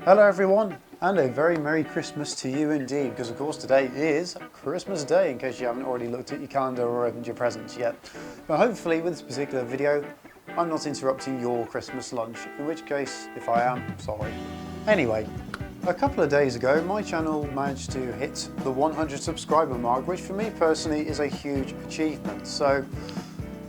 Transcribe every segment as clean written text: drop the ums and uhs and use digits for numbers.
Hello everyone, and a very Merry Christmas to you indeed, because of course today is Christmas Day, in case you haven't already looked at your calendar or opened your presents yet. But hopefully with this particular video, I'm not interrupting your Christmas lunch, in which case, if I am, sorry. Anyway, a couple of days ago, my channel managed to hit the 100 subscriber mark, which for me personally is a huge achievement. So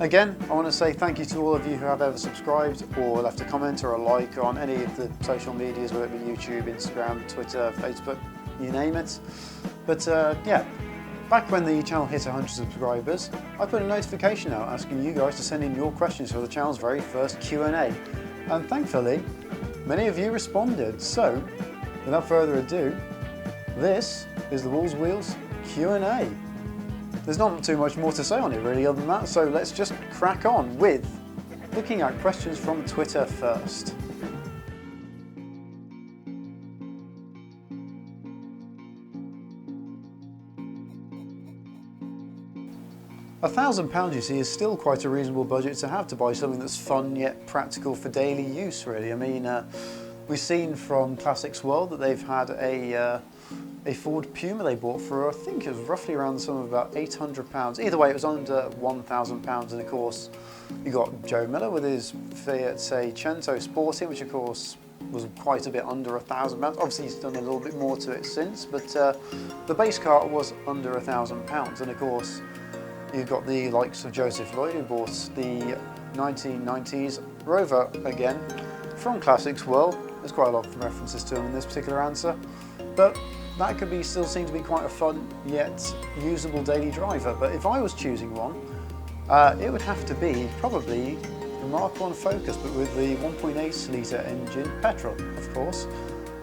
again, I want to say thank you to all of you who have ever subscribed or left a comment or a like on any of the social medias, whether it be YouTube, Instagram, Twitter, Facebook, you name it. But yeah, back when the channel hit 100 subscribers, I put a notification out asking you guys to send in your questions for the channel's very first Q&A. And thankfully, many of you responded. So, without further ado, this is the Wolves Wheels Q&A. There's not too much more to say on it really other than that, so let's just crack on with looking at questions from Twitter first. £1,000, you see, is still quite a reasonable budget to have to buy something that's fun yet practical for daily use really. I mean, we've seen from Classics World that they've had a Ford Puma they bought for, I think it was roughly around the sum of about £800. Either way, it was under £1,000, and of course you got Joe Miller with his Fiat Seicento Sporting, which of course was quite a bit under £1,000. Obviously he's done a little bit more to it since, but the base car was under £1,000, and of course you've got the likes of Joseph Lloyd, who bought the 1990s Rover again from Classics World. There's quite a lot of references to him in this particular answer, but that could be still seem to be quite a fun yet usable daily driver. But if I was choosing one, it would have to be probably the Mark 1 Focus, but with the 1.8 litre engine, petrol of course,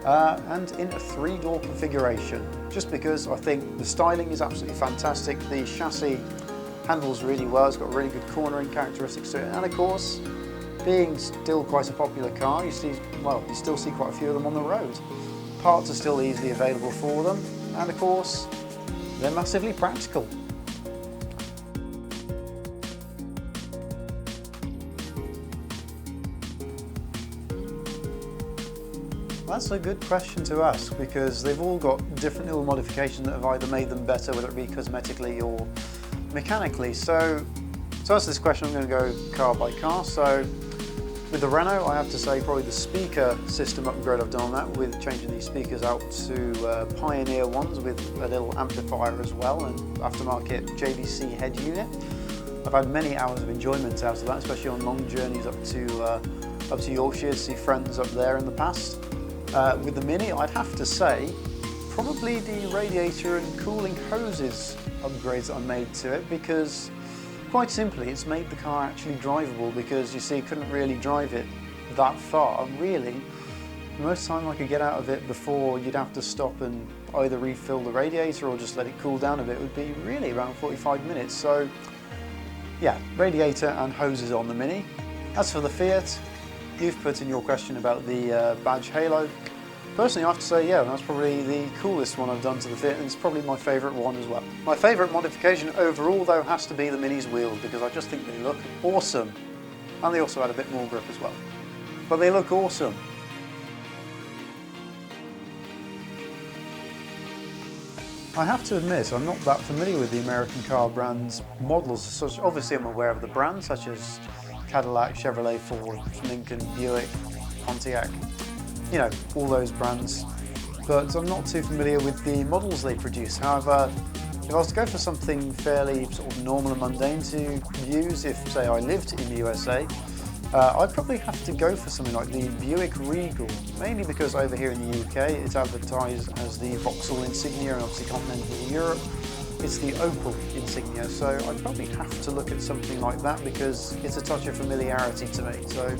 and in a 3-door configuration, just because I think the styling is absolutely fantastic. The chassis handles really well, it's got really good cornering characteristics to it, and of course, being still quite a popular car, you still see quite a few of them on the road. Parts are still easily available for them, and of course, they're massively practical. That's a good question to ask, because they've all got different little modifications that have either made them better, whether it be cosmetically or mechanically. So to answer this question, I'm going to go car by car. So with the Renault, I have to say probably the speaker system upgrade I've done on that, with changing these speakers out to Pioneer ones with a little amplifier as well, and aftermarket JVC head unit. I've had many hours of enjoyment out of that, especially on long journeys up to Yorkshire to see friends up there in the past. With the Mini, I'd have to say probably the radiator and cooling hoses upgrades that I made to it, because quite simply, it's made the car actually drivable, because you see, you couldn't really drive it that far. Really, most time I could get out of it before you'd have to stop and either refill the radiator or just let it cool down a bit would be really around 45 minutes. So yeah, radiator and hoses on the Mini. As for the Fiat, you've put in your question about the badge halo. Personally, I have to say, yeah, that's probably the coolest one I've done to the Fiat, and it's probably my favourite one as well. My favourite modification overall, though, has to be the Mini's wheels, because I just think they look awesome. And they also add a bit more grip as well. But they look awesome. I have to admit, I'm not that familiar with the American car brands models as such. Obviously, I'm aware of the brands, such as Cadillac, Chevrolet, Ford, Lincoln, Buick, Pontiac, you know, all those brands, but I'm not too familiar with the models they produce. However, if I was to go for something fairly sort of normal and mundane to use, if say I lived in the USA, I'd probably have to go for something like the Buick Regal, mainly because over here in the UK it's advertised as the Vauxhall Insignia, and obviously continental Europe it's the Opel Insignia, so I'd probably have to look at something like that, because it's a touch of familiarity to me. So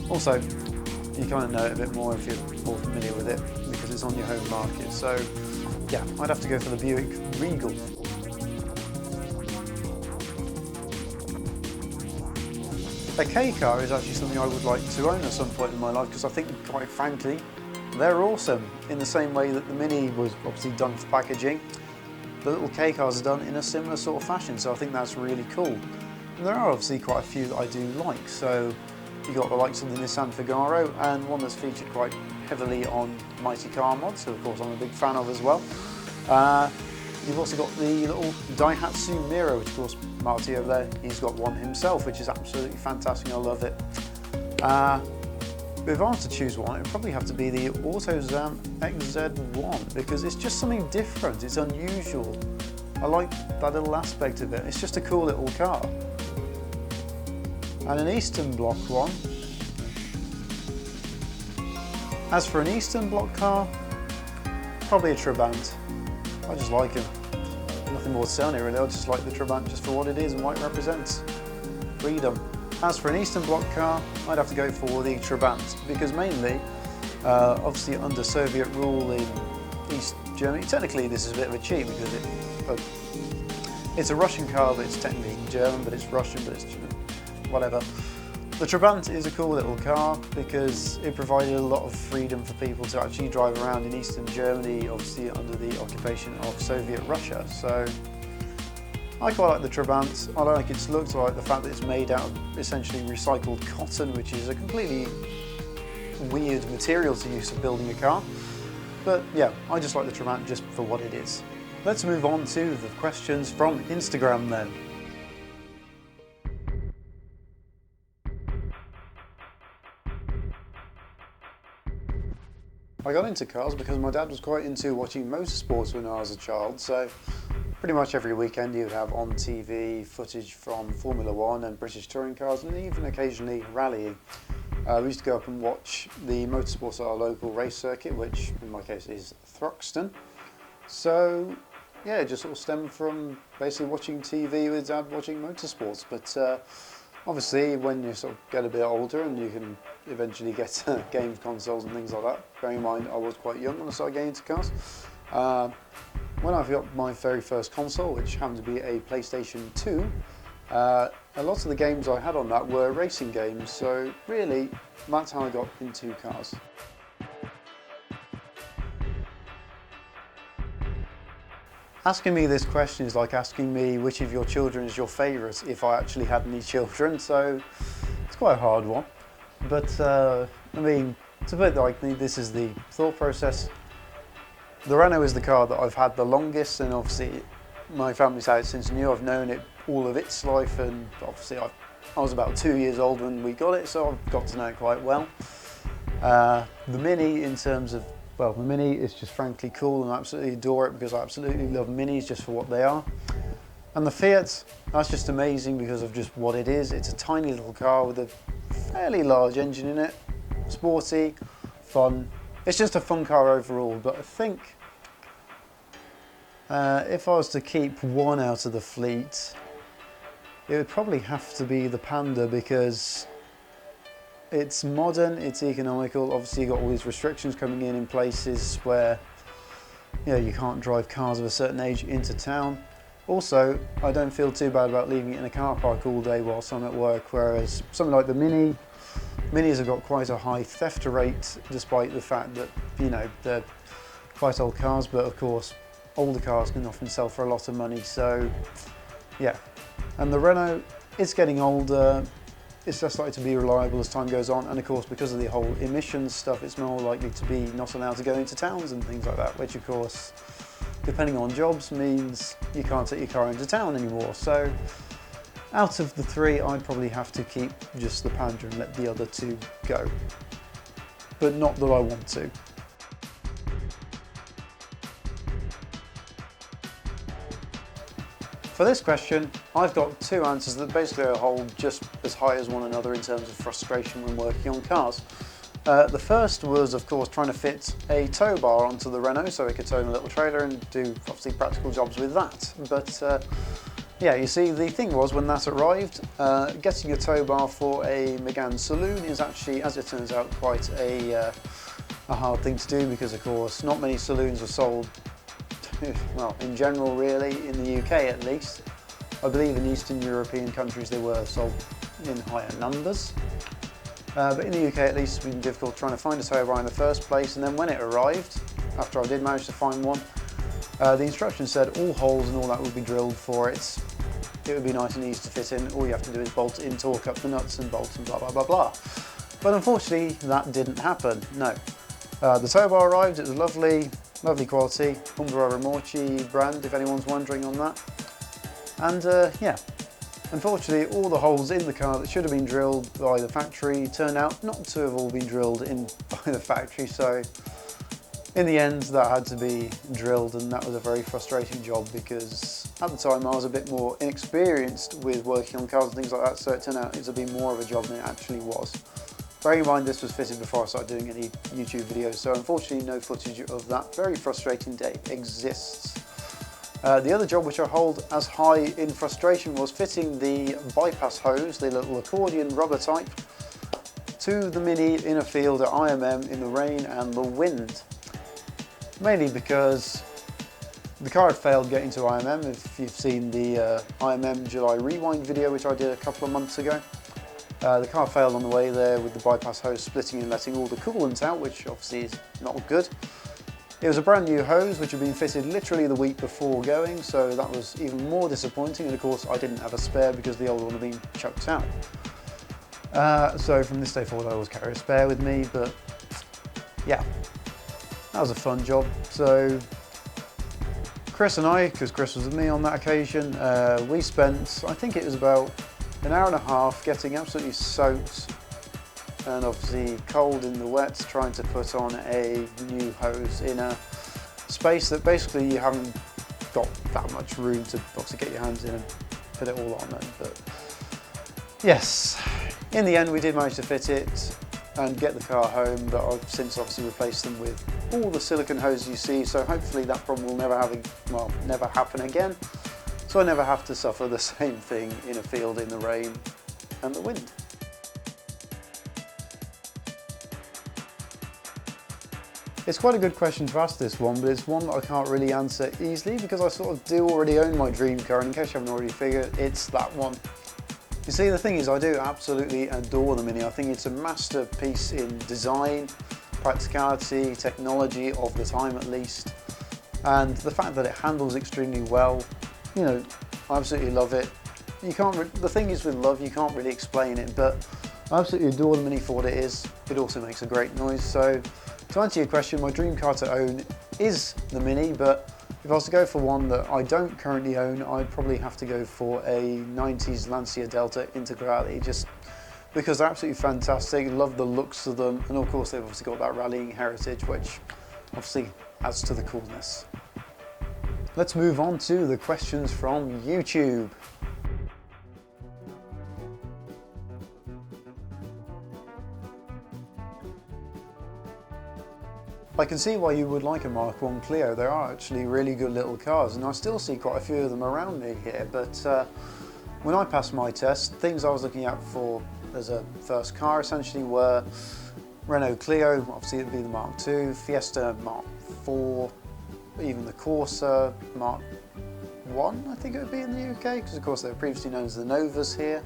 also, you kind of know it a bit more if you're more familiar with it, because it's on your home market. So yeah, I'd have to go for the Buick Regal. A K car is actually something I would like to own at some point in my life, because I think, quite frankly, they're awesome. In the same way that the Mini was obviously done for packaging, the little K cars are done in a similar sort of fashion, so I think that's really cool. And there are obviously quite a few that I do like, so you got the likes of the Nissan Figaro, and one that's featured quite heavily on Mighty Car Mods, who of course I'm a big fan of as well. You've also got the little Daihatsu Mira, which of course Marty over there, he's got one himself, which is absolutely fantastic. I love it. But if I was to choose one, it would probably have to be the AutoZam XZ1 because it's just something different. It's unusual. I like that little aspect of it. It's just a cool little car. And an Eastern Bloc one. As for an Eastern Bloc car, probably a Trabant. I just like him. Nothing more to say on it really, I just like the Trabant just for what it is and what it represents. Freedom. As for an Eastern Bloc car, I'd have to go for the Trabant because mainly, obviously under Soviet rule in East Germany, technically this is a bit of a cheat because it's a Russian car but it's technically German, but it's Russian, but it's whatever. The Trabant is a cool little car because it provided a lot of freedom for people to actually drive around in Eastern Germany, obviously under the occupation of Soviet Russia. So I quite like the Trabant. I like its looks, I like the fact that it's made out of essentially recycled cotton, which is a completely weird material to use for building a car. But yeah, I just like the Trabant just for what it is. Let's move on to the questions from Instagram then. I got into cars because my dad was quite into watching motorsports when I was a child, so pretty much every weekend he would have on TV footage from Formula One and British touring cars and even occasionally rallying. We used to go up and watch the motorsports at our local race circuit, which in my case is Thruxton. So yeah, it just sort of stemmed from basically watching TV with Dad watching motorsports, but obviously when you sort of get a bit older and you can eventually get games consoles and things like that, bearing in mind I was quite young when I started getting into cars. When I got my very first console, which happened to be a PlayStation 2, a lot of the games I had on that were racing games, so really that's how I got into cars. Asking me this question is like asking me which of your children is your favourite if I actually had any children, so it's quite a hard one. But I mean, to put it like this is the thought process. The Renault is the car that I've had the longest, and obviously my family's had it since new. I've known it all of its life, and obviously I was about 2 years old when we got it, so I've got to know it quite well. The Mini, in terms of, well, the Mini is just frankly cool and I absolutely adore it because I absolutely love Minis just for what they are. And the Fiat, that's just amazing because of just what it is. It's a tiny little car with a fairly large engine in it, sporty, fun. It's just a fun car overall, but I think if I was to keep one out of the fleet, it would probably have to be the Panda because it's modern, it's economical. Obviously you've got all these restrictions coming in places where you can't drive cars of a certain age into town. Also, I don't feel too bad about leaving it in a car park all day whilst I'm at work, whereas something like the Minis have got quite a high theft rate despite the fact that, they're quite old cars, but of course older cars can often sell for a lot of money, so yeah. And the Renault, it's getting older, it's less likely to be reliable as time goes on, and of course because of the whole emissions stuff it's more likely to be not allowed to go into towns and things like that, which of course depending on jobs means you can't take your car into town anymore. So out of the three I'd probably have to keep just the Panda and let the other two go, but not that I want to. For this question, I've got two answers that basically hold just as high as one another in terms of frustration when working on cars. The first was, of course, trying to fit a tow bar onto the Renault so it could tow in a little trailer and do obviously practical jobs with that. But yeah, you see, the thing was when that arrived, getting a tow bar for a Megane saloon is actually, as it turns out, quite a hard thing to do because, of course, not many saloons are sold. Well, in general really, in the UK at least. I believe in Eastern European countries they were sold in higher numbers. But in the UK at least it's been difficult trying to find a tow bar in the first place, and then when it arrived, after I did manage to find one, the instructions said all holes and all that would be drilled for it. It would be nice and easy to fit in, all you have to do is bolt it in, torque up the nuts and bolts and blah blah blah blah. But unfortunately that didn't happen, no. The tow bar arrived, it was lovely, lovely quality, Umbro Rimorchi brand if anyone's wondering on that. And yeah, unfortunately all the holes in the car that should have been drilled by the factory turned out not to have all been drilled in by the factory, so in the end that had to be drilled, and that was a very frustrating job because at the time I was a bit more inexperienced with working on cars and things like that, so it turned out to be more of a job than it actually was. Bearing in mind this was fitted before I started doing any YouTube videos, so unfortunately no footage of that very frustrating day exists. The other job which I hold as high in frustration was fitting the bypass hose, the little accordion rubber type, to the Mini in a field at IMM in the rain and the wind. Mainly because the car had failed getting to IMM. If you've seen the IMM July Rewind video which I did a couple of months ago, the car failed on the way there with the bypass hose splitting and letting all the coolant out, which obviously is not good. It was a brand new hose which had been fitted literally the week before going, so that was even more disappointing, and of course I didn't have a spare because the old one had been chucked out. So from this day forward I always carry a spare with me, but yeah, that was a fun job. So Chris and I, because Chris was with me on that occasion, we spent, I think it was about an hour and a half getting absolutely soaked and obviously cold in the wet, trying to put on a new hose in a space that basically you haven't got that much room to obviously get your hands in and put it all on. But yes, in the end we did manage to fit it and get the car home, but I've since obviously replaced them with all the silicone hoses you see, so hopefully that problem will never happen again, so I never have to suffer the same thing in a field in the rain and the wind. It's quite a good question to ask, this one, but it's one that I can't really answer easily because I sort of do already own my dream car, and in case you haven't already figured, it's that one. You see, the thing is, I do absolutely adore the Mini. I think it's a masterpiece in design, practicality, technology of the time at least, and the fact that it handles extremely well, you know, I absolutely love it. You can't, the thing is with love, you can't really explain it, but I absolutely adore the Mini for what it is. It also makes a great noise, so to answer your question, my dream car to own is the Mini, but if I was to go for one that I don't currently own, I'd probably have to go for a 90s Lancia Delta Integrale, just because they're absolutely fantastic. Love the looks of them, and of course they've obviously got that rallying heritage, which obviously adds to the coolness. Let's move on to the questions from YouTube. I can see why you would like a Mark I Clio. They are actually really good little cars, and I still see quite a few of them around me here, but when I passed my test, things I was looking out for as a first car essentially were Renault Clio, obviously it would be the Mark II, Fiesta Mark IV, even the Corsa Mark I, I think it would be in the UK, because of course they were previously known as the Novas here.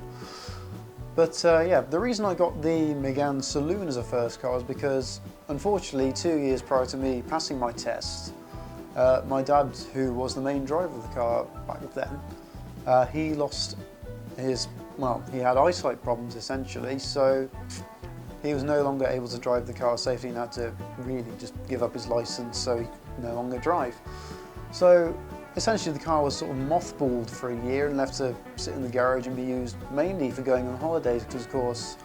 But yeah, the reason I got the Megane Saloon as a first car is because, unfortunately, 2 years prior to me passing my test, my dad, who was the main driver of the car back then, he lost his, well, he had eyesight problems essentially, so he was no longer able to drive the car safely and had to really just give up his license so he could no longer drive. So essentially the car was sort of mothballed for a year and left to sit in the garage and be used mainly for going on holidays, because of course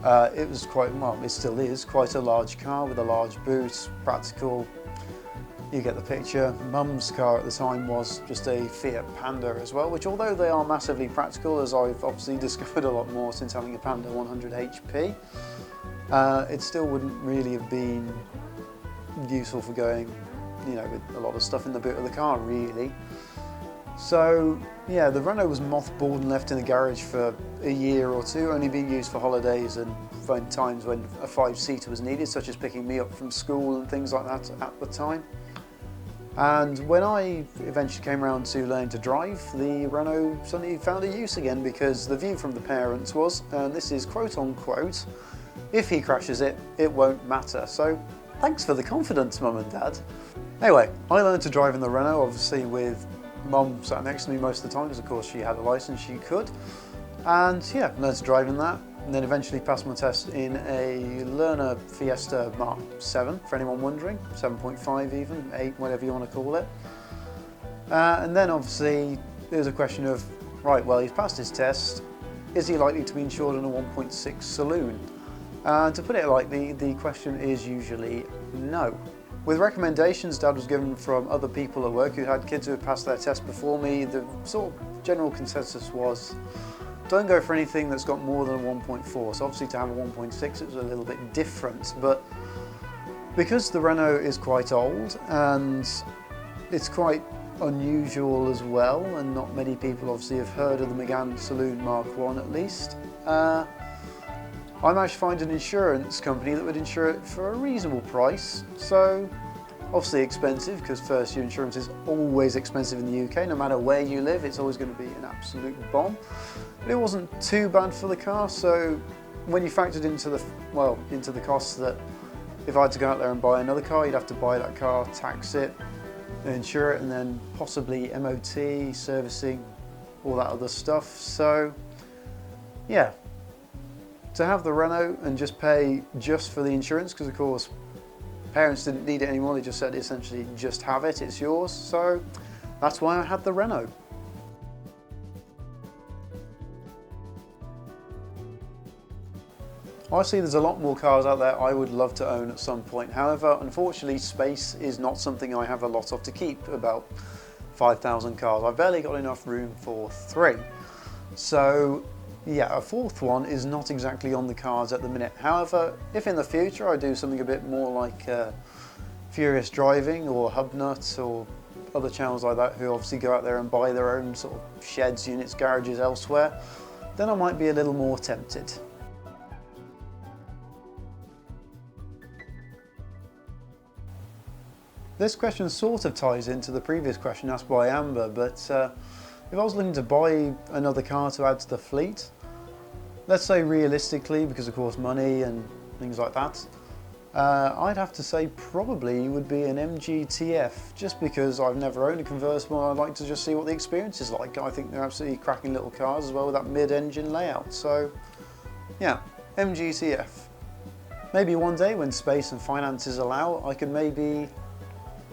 it was quite, well, it still is quite a large car with a large boot, practical. You get the picture. Mum's car at the time was just a Fiat Panda as well, which although they are massively practical, as I've obviously discovered a lot more since having a Panda 100 HP, it still wouldn't really have been useful for going, you know, with a lot of stuff in the boot of the car really. So yeah, the Renault was mothballed and left in the garage for a year or two, only being used for holidays and for times when a 5-seater was needed, such as picking me up from school and things like that at the time. And when I eventually came around to learning to drive, the Renault suddenly found a use again, because the view from the parents was, and this is quote unquote, if he crashes it, it won't matter. So thanks for the confidence, Mum and Dad. Anyway, I learned to drive in the Renault, obviously with Mum sat next to me most of the time, because of course she had a license, she could. And yeah, learned to drive in that, and then eventually passed my test in a Lerner Fiesta Mark 7, for anyone wondering, 7.5 even, 8, whatever you want to call it. And then obviously there's a question of, right, well, he's passed his test, is he likely to be insured on a 1.6 saloon? And to put it lightly, the question is usually no. With recommendations Dad was given from other people at work who had kids who had passed their test before me, the sort of general consensus was, don't go for anything that's got more than a 1.4. So obviously to have a 1.6 it was a little bit different, but because the Renault is quite old and it's quite unusual as well, and not many people obviously have heard of the Megane Saloon Mark 1 at least, I managed to find an insurance company that would insure it for a reasonable price. So obviously expensive, because first year insurance is always expensive in the UK. No matter where you live, it's always going to be an absolute bomb. But it wasn't too bad for the car, so when you factored into the costs that if I had to go out there and buy another car, you'd have to buy that car, tax it, insure it, and then possibly MOT, servicing, all that other stuff. So yeah, to have the Renault and just pay just for the insurance, because of course parents didn't need it anymore, they just said essentially just have it, it's yours. So that's why I had the Renault. I see there's a lot more cars out there I would love to own at some point. However, unfortunately, space is not something I have a lot of to keep, about 5,000 cars. I've barely got enough room for 3. So yeah, a 4th one is not exactly on the cards at the minute. However, if in the future I do something a bit more like Furious Driving or Hubnut or other channels like that who obviously go out there and buy their own sort of sheds, units, garages elsewhere, then I might be a little more tempted. This question sort of ties into the previous question asked by Amber, but if I was looking to buy another car to add to the fleet, let's say realistically, because of course money and things like that, I'd have to say probably would be an MG TF, just because I've never owned a convertible and I'd like to just see what the experience is like. I think they're absolutely cracking little cars as well with that mid-engine layout. So yeah, MG TF. Maybe one day when space and finances allow, I could maybe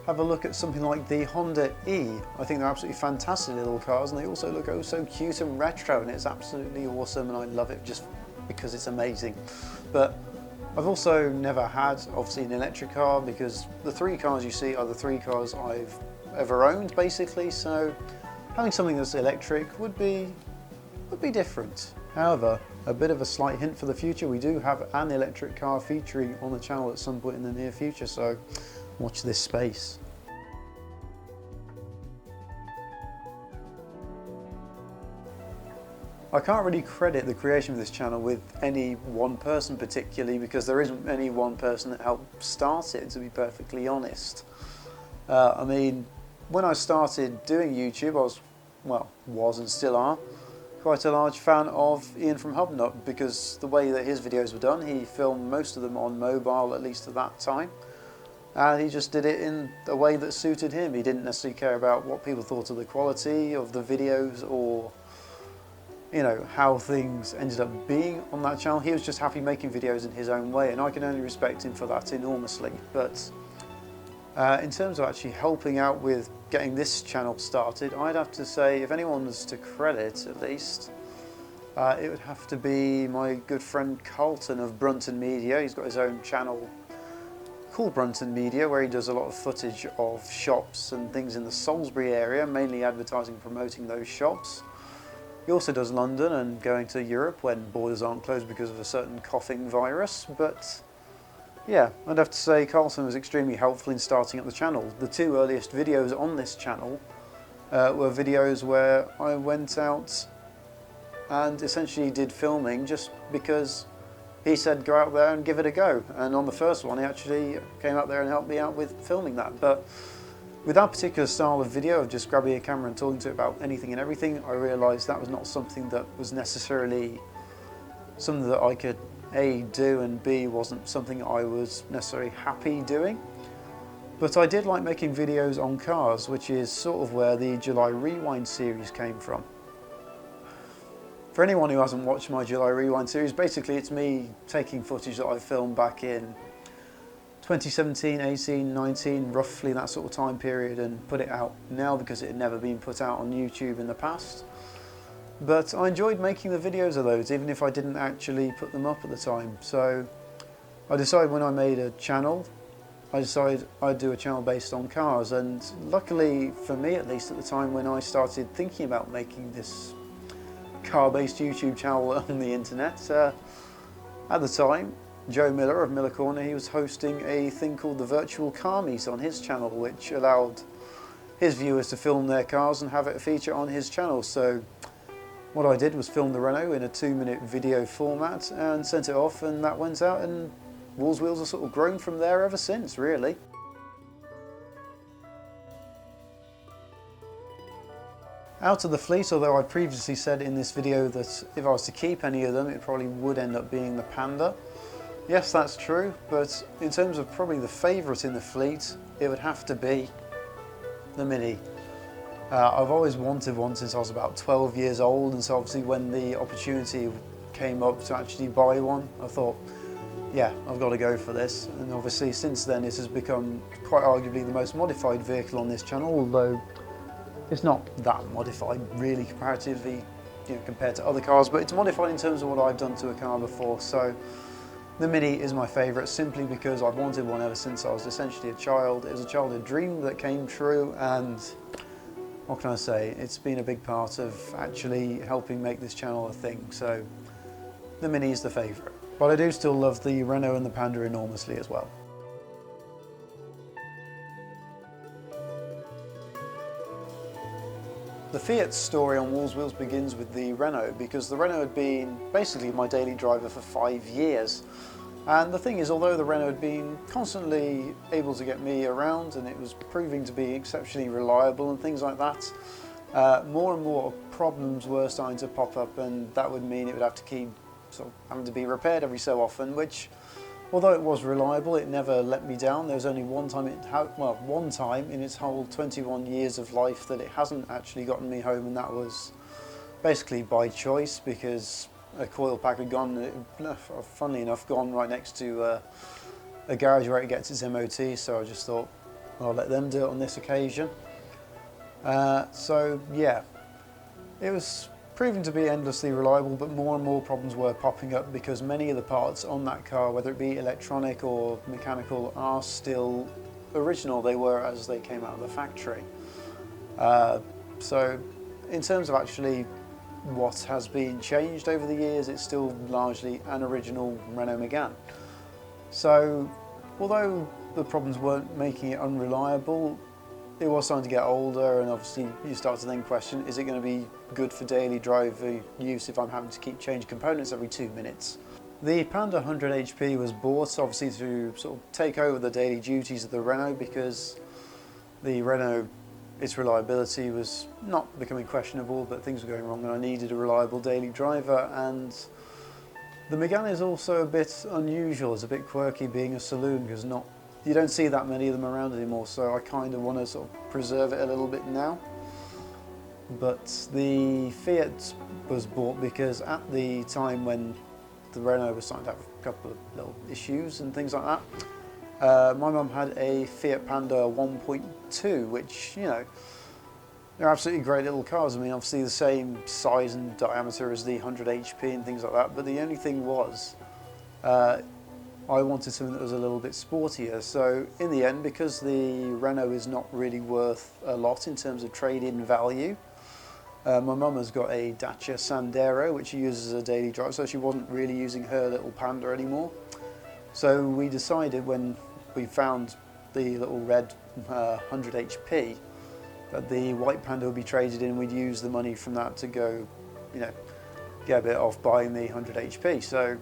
have a look at something like the Honda E. I think they're absolutely fantastic little cars, and they also look oh so cute and retro, and it's absolutely awesome, and I love it just because it's amazing. But I've also never had obviously an electric car, because the 3 cars you see are the 3 cars I've ever owned basically, so having something that's electric would be different. However, a bit of a slight hint for the future, we do have an electric car featuring on the channel at some point in the near future, so watch this space. I can't really credit the creation of this channel with any one person particularly, because there isn't any one person that helped start it, to be perfectly honest. I mean, when I started doing YouTube, I was and still are, quite a large fan of Ian from Hubnut, because the way that his videos were done, he filmed most of them on mobile, at least at that time. And he just did it in a way that suited him. He didn't necessarily care about what people thought of the quality of the videos or, you know, how things ended up being on that channel. He was just happy making videos in his own way, and I can only respect him for that enormously. But in terms of actually helping out with getting this channel started, I'd have to say, if anyone was to credit at least, it would have to be my good friend Carlton of Brunton Media. He's got his own channel called Brunton Media, where he does a lot of footage of shops and things in the Salisbury area, mainly advertising and promoting those shops. He also does London and going to Europe when borders aren't closed because of a certain coughing virus. But yeah, I'd have to say Carlton was extremely helpful in starting up the channel. The 2 earliest videos on this channel were videos where I went out and essentially did filming just because he said go out there and give it a go, and on the first one he actually came out there and helped me out with filming that. But with that particular style of video of just grabbing a camera and talking to it about anything and everything, I realised that was not something that was necessarily something that I could A, do, and B, wasn't something I was necessarily happy doing. But I did like making videos on cars, which is sort of where the July Rewind series came from. For anyone who hasn't watched my July Rewind series, basically it's me taking footage that I filmed back in 2017, 18, 19, roughly that sort of time period, and put it out now because it had never been put out on YouTube in the past. But I enjoyed making the videos of those, even if I didn't actually put them up at the time. So I decided when I made a channel, I decided I'd do a channel based on cars, and luckily for me at least at the time when I started thinking about making this car-based YouTube channel on the internet, at the time Joe Miller of Miller Corner, he was hosting a thing called the Virtual Car Meet on his channel, which allowed his viewers to film their cars and have it feature on his channel. So what I did was film the Renault in a 2-minute video format and sent it off, and that went out, and Wolves Wheels have sort of grown from there ever since, really. Out of the fleet, although I previously said in this video that if I was to keep any of them, it probably would end up being the Panda. Yes, that's true, but in terms of probably the favourite in the fleet, it would have to be the Mini. I've always wanted one since I was about 12 years old, and so obviously when the opportunity came up to actually buy one, I thought, yeah, I've got to go for this. And obviously since then it has become quite arguably the most modified vehicle on this channel, although it's not that modified really comparatively, compared to other cars, but it's modified in terms of what I've done to a car before. So the Mini is my favourite simply because I've wanted one ever since I was essentially a child. It was a childhood dream that came true, and what can I say, it's been a big part of actually helping make this channel a thing. So the Mini is the favourite. But I do still love the Renault and the Panda enormously as well. The Fiat story on Wolves Wheels begins with the Renault, because the Renault had been basically my daily driver for 5 years. And the thing is, although the Renault had been constantly able to get me around and it was proving to be exceptionally reliable and things like that, more and more problems were starting to pop up, and that would mean it would have to keep sort of having to be repaired every so often, which, although it was reliable, it never let me down. There was only one time in its whole 21 years of life that it hasn't actually gotten me home, and that was basically by choice, because a coil pack had gone, funnily enough, gone right next to a garage where it gets its MOT, so I just thought, I'll let them do it on this occasion. So yeah, it was proving to be endlessly reliable, but more and more problems were popping up because many of the parts on that car, whether it be electronic or mechanical, are still original. They were as they came out of the factory. So in terms of actually what has been changed over the years, it's still largely an original Renault Megane. So although the problems weren't making it unreliable, it was starting to get older, and obviously you start to then question, is it going to be good for daily driver use if I'm having to keep changing components every 2 minutes? The Panda 100 HP was bought obviously to sort of take over the daily duties of the Renault, because the Renault, its reliability was not becoming questionable, but things were going wrong and I needed a reliable daily driver. And the Megane is also a bit unusual, it's a bit quirky being a saloon, because you don't see that many of them around anymore, so I kind of want to sort of preserve it a little bit now. But the Fiat was bought because at the time when the Renault was starting to have a couple of little issues and things like that, my mum had a Fiat Panda 1.2, which, they're absolutely great little cars. I mean, obviously the same size and diameter as the 100 HP and things like that, but the only thing was, I wanted something that was a little bit sportier. So in the end, because the Renault is not really worth a lot in terms of trade-in value, my mum has got a Dacia Sandero which she uses as a daily drive, so she wasn't really using her little Panda anymore. So we decided, when we found the little red 100 HP, that the white Panda would be traded in. We'd use the money from that to go, get a bit off buying the 100 HP. So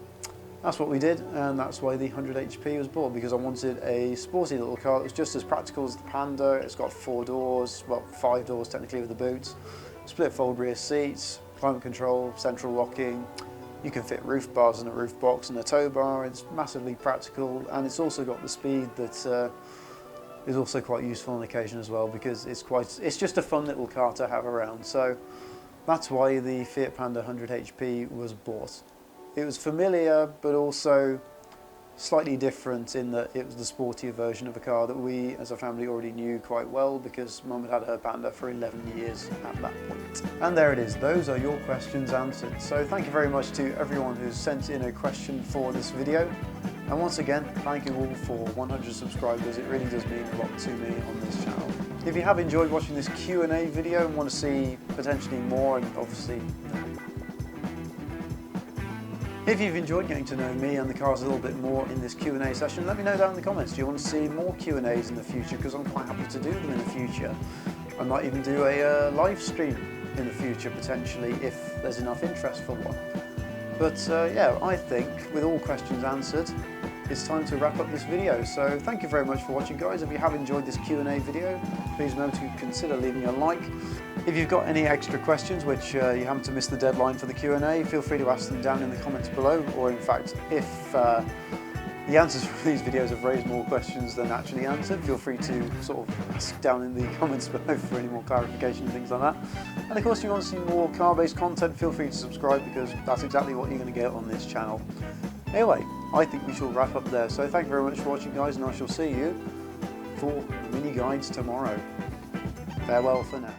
that's what we did, and that's why the 100 HP was bought, because I wanted a sporty little car that was just as practical as the Panda. It's got 4 doors, well 5 doors technically with the boots, split fold rear seats, climate control, central locking. You can fit roof bars in a roof box and a tow bar. It's massively practical, and it's also got the speed that is also quite useful on occasion as well, because it's just a fun little car to have around. So That's why the Fiat Panda 100 HP was bought. It was familiar, but also slightly different in that it was the sportier version of a car that we as a family already knew quite well, because Mum had her Panda for 11 years at that point. And there it is, those are your questions answered. So thank you very much to everyone who's sent in a question for this video. And once again, thank you all for 100 subscribers. It really does mean a lot to me on this channel. If you have enjoyed watching this Q&A video and want to see potentially more, and obviously if you've enjoyed getting to know me and the cars a little bit more in this Q&A session, let me know down in the comments. Do you want to see more Q&As in the future? Because I'm quite happy to do them in the future. I might even do a live stream in the future, potentially, if there's enough interest for one. But yeah, I think with all questions answered, it's time to wrap up this video. So thank you very much for watching, guys. If you have enjoyed this Q&A video, please remember to consider leaving a like. If you've got any extra questions which you happen to miss the deadline for the Q&A, feel free to ask them down in the comments below, or in fact, if the answers for these videos have raised more questions than actually answered, feel free to sort of ask down in the comments below for any more clarification and things like that. And of course, if you want to see more car-based content, feel free to subscribe, because that's exactly what you're going to get on this channel. Anyway, I think we shall wrap up there. So thank you very much for watching, guys, and I shall see you for mini guides tomorrow. Farewell for now.